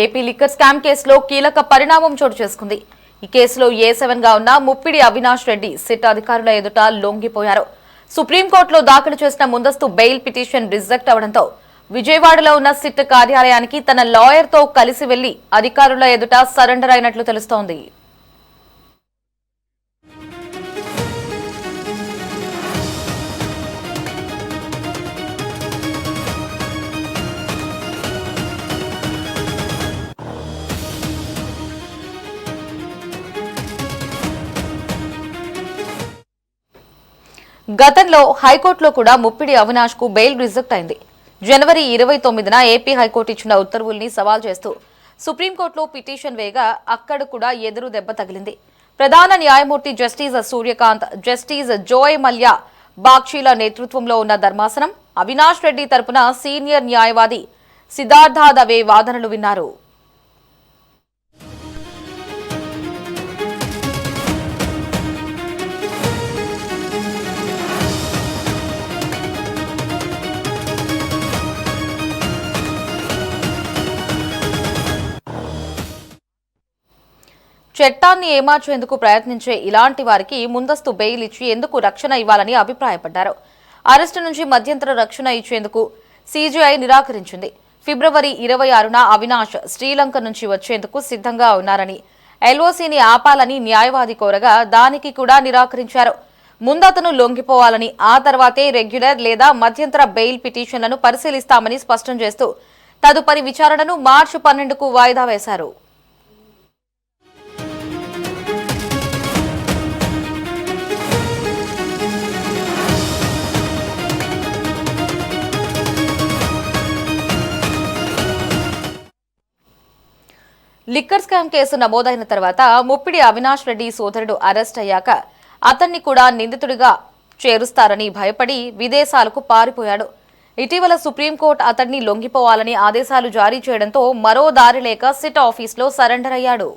AP liquor scam కేసులో కీలక పరిణామం చోటు చేసుకుంది. ఈ కేసులో A7 గా ఉన్న ముప్పిడి అవినాష్ రెడ్డి సిట్ అధికారుల ఎదుట లొంగిపోయారు. సుప్రీంకోర్టులో దాఖలు చేసిన ముందస్తు బెయిల్ పిటిషన్ రిజెక్ట్ అవడంతో విజయవాడలో ఉన్న సిట్ కార్యాలయానికి తన లాయర్ తో కలిసి వెళ్లి అధికారుల ఎదుట సరెండర్ అయినట్లు తెలుస్తోంది. గతంలో హైకోర్టులో కూడా ముప్పిడి అవినాష్ కు బెయిల్ రిజెక్ట్ అయింది. జనవరి 29న ఏపీ హైకోర్టు ఇచ్చిన ఉత్తర్వుల్ని సవాల్ చేస్తూ సుప్రీంకోర్టులో పిటిషన్ వేయగా అక్కడ కూడా ఎదురు దెబ్బ తగిలింది. ప్రధాన న్యాయమూర్తి జస్టిస్ సూర్యకాంత్, జస్టిస్ జోయ్ మల్యా బాక్షీల నేతృత్వంలో ఉన్న ధర్మాసనం అవినాష్ రెడ్డి తరపున సీనియర్ న్యాయవాది సిద్ధార్థ దవే వాదనలు విన్నారు. చట్టాన్ని ఏమార్చేందుకు ప్రయత్నించే ఇలాంటి వారికి ముందస్తు బెయిల్ ఇచ్చి ఎందుకు రక్షణ ఇవ్వాలని అభిప్రాయపడ్డారు. అరెస్టు నుంచి మధ్యంతర రక్షణ ఇచ్చేందుకు సీజీఐ నిరాకరించింది. ఫిబ్రవరి 26న అవినాష్ శ్రీలంక నుంచి వచ్చేందుకు సిద్ధంగా ఉన్నారని, ఎల్ఓసీని ఆపాలని న్యాయవాది కోరగా దానికి కూడా నిరాకరించారు. ముందతను లొంగిపోవాలని, ఆ తర్వాతే రెగ్యులర్ లేదా మధ్యంతర బెయిల్ పిటిషన్లను పరిశీలిస్తామని స్పష్టం చేస్తూ తదుపరి విచారణను మార్చి 12కు వాయిదా వేశారు. లిక్కర్ స్కామ్ కేసు నమోదైన తర్వాత ముప్పిడి అవినాష్ రెడ్డి సోదరుడు అరెస్ట్ అయ్యాక అతన్ని కూడా నిందితుడిగా చేరుస్తారని భయపడి విదేశాలకు పారిపోయాడు. ఇటీవల సుప్రీంకోర్టు అతన్ని లొంగిపోవాలని ఆదేశాలు జారీ చేయడంతో మరో దారి లేక సిట్ ఆఫీసులో సరెండర్ అయ్యాడు.